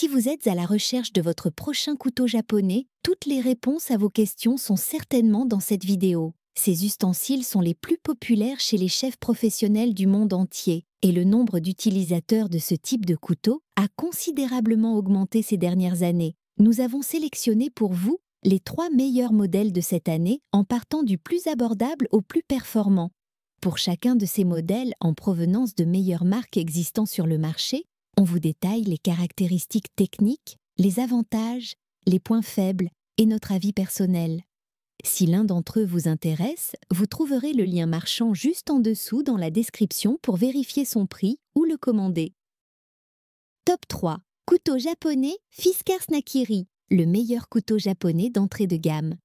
Si vous êtes à la recherche de votre prochain couteau japonais, toutes les réponses à vos questions sont certainement dans cette vidéo. Ces ustensiles sont les plus populaires chez les chefs professionnels du monde entier et le nombre d'utilisateurs de ce type de couteau a considérablement augmenté ces dernières années. Nous avons sélectionné pour vous les 3 meilleurs modèles de cette année en partant du plus abordable au plus performant. Pour chacun de ces modèles en provenance de meilleures marques existant sur le marché, on vous détaille les caractéristiques techniques, les avantages, les points faibles et notre avis personnel. Si l'un d'entre eux vous intéresse, vous trouverez le lien marchand juste en dessous dans la description pour vérifier son prix ou le commander. Top 3. Couteau japonais Fiskars Nakiri, le meilleur couteau japonais d'entrée de gamme.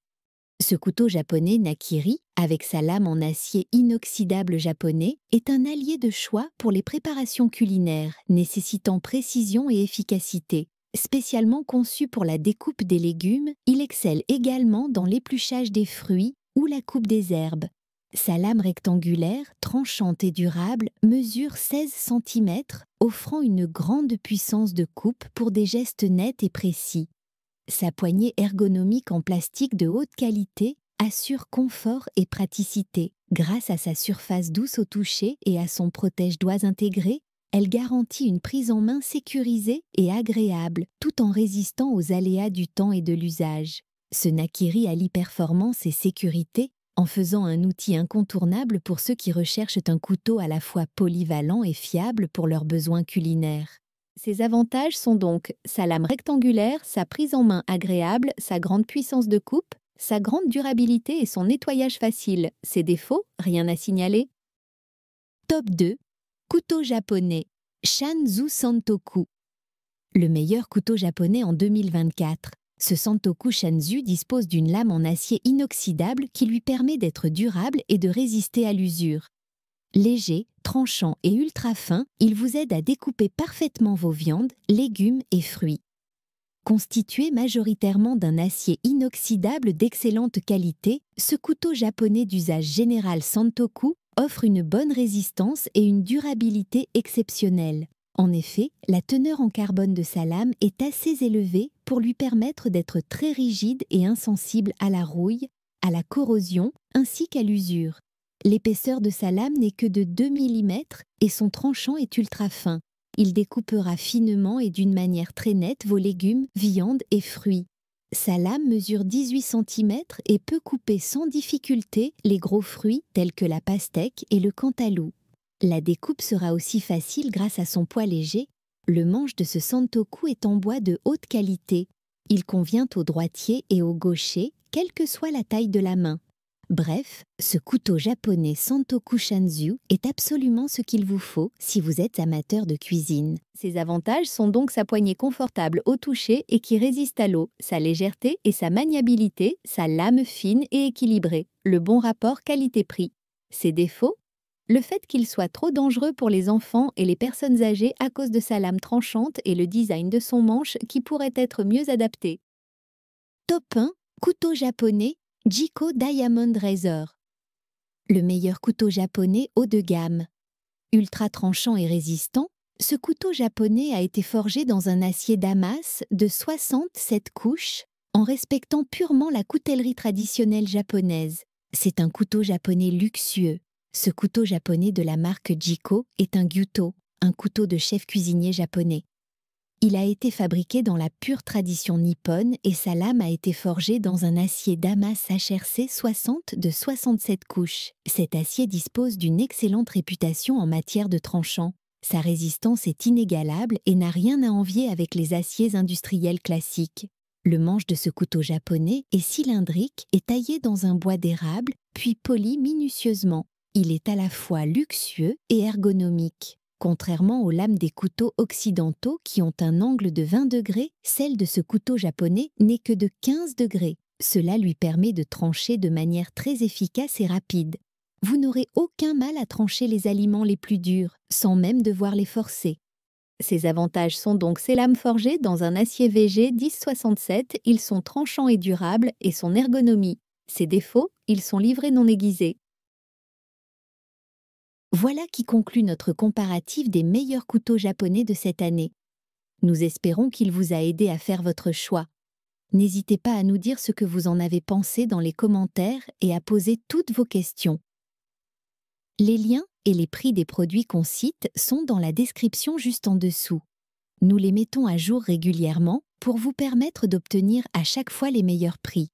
Ce couteau japonais Nakiri, avec sa lame en acier inoxydable japonais, est un allié de choix pour les préparations culinaires nécessitant précision et efficacité. Spécialement conçu pour la découpe des légumes, il excelle également dans l'épluchage des fruits ou la coupe des herbes. Sa lame rectangulaire, tranchante et durable, mesure 16 cm, offrant une grande puissance de coupe pour des gestes nets et précis. Sa poignée ergonomique en plastique de haute qualité assure confort et praticité. Grâce à sa surface douce au toucher et à son protège-doigts intégré, elle garantit une prise en main sécurisée et agréable, tout en résistant aux aléas du temps et de l'usage. Ce Nakiri allie performance et sécurité, en faisant un outil incontournable pour ceux qui recherchent un couteau à la fois polyvalent et fiable pour leurs besoins culinaires. Ses avantages sont donc sa lame rectangulaire, sa prise en main agréable, sa grande puissance de coupe, sa grande durabilité et son nettoyage facile. Ses défauts, rien à signaler. Top 2. Couteau japonais Shanzu Santoku. Le meilleur couteau japonais en 2024. Ce Santoku Shanzu dispose d'une lame en acier inoxydable qui lui permet d'être durable et de résister à l'usure. Léger, tranchant et ultra fin, il vous aide à découper parfaitement vos viandes, légumes et fruits. Constitué majoritairement d'un acier inoxydable d'excellente qualité, ce couteau japonais d'usage général Santoku offre une bonne résistance et une durabilité exceptionnelle. En effet, la teneur en carbone de sa lame est assez élevée pour lui permettre d'être très rigide et insensible à la rouille, à la corrosion ainsi qu'à l'usure. L'épaisseur de sa lame n'est que de 2 mm et son tranchant est ultra fin. Il découpera finement et d'une manière très nette vos légumes, viandes et fruits. Sa lame mesure 18 cm et peut couper sans difficulté les gros fruits tels que la pastèque et le cantaloup. La découpe sera aussi facile grâce à son poids léger. Le manche de ce Santoku est en bois de haute qualité. Il convient aux droitiers et aux gauchers, quelle que soit la taille de la main. Bref, ce couteau japonais Santoku Shanzu est absolument ce qu'il vous faut si vous êtes amateur de cuisine. Ses avantages sont donc sa poignée confortable au toucher et qui résiste à l'eau, sa légèreté et sa maniabilité, sa lame fine et équilibrée, le bon rapport qualité-prix. Ses défauts ? Le fait qu'il soit trop dangereux pour les enfants et les personnes âgées à cause de sa lame tranchante et le design de son manche qui pourrait être mieux adapté. Top 1. Couteau japonais Jiko Diamond Razor. Le meilleur couteau japonais haut de gamme. Ultra tranchant et résistant, ce couteau japonais a été forgé dans un acier damas de 67 couches en respectant purement la coutellerie traditionnelle japonaise. C'est un couteau japonais luxueux. Ce couteau japonais de la marque Jiko est un gyuto, un couteau de chef cuisinier japonais. Il a été fabriqué dans la pure tradition nippone et sa lame a été forgée dans un acier damas HRC 60 de 67 couches. Cet acier dispose d'une excellente réputation en matière de tranchant. Sa résistance est inégalable et n'a rien à envier avec les aciers industriels classiques. Le manche de ce couteau japonais est cylindrique et taillé dans un bois d'érable, puis poli minutieusement. Il est à la fois luxueux et ergonomique. Contrairement aux lames des couteaux occidentaux qui ont un angle de 20 degrés, celle de ce couteau japonais n'est que de 15 degrés. Cela lui permet de trancher de manière très efficace et rapide. Vous n'aurez aucun mal à trancher les aliments les plus durs, sans même devoir les forcer. Ses avantages sont donc ses lames forgées dans un acier VG 1067, ils sont tranchants et durables, et son ergonomie. Ses défauts, ils sont livrés non aiguisés. Voilà qui conclut notre comparatif des meilleurs couteaux japonais de cette année. Nous espérons qu'il vous a aidé à faire votre choix. N'hésitez pas à nous dire ce que vous en avez pensé dans les commentaires et à poser toutes vos questions. Les liens et les prix des produits qu'on cite sont dans la description juste en dessous. Nous les mettons à jour régulièrement pour vous permettre d'obtenir à chaque fois les meilleurs prix.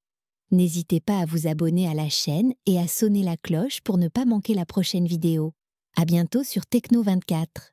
N'hésitez pas à vous abonner à la chaîne et à sonner la cloche pour ne pas manquer la prochaine vidéo. À bientôt sur Techno24.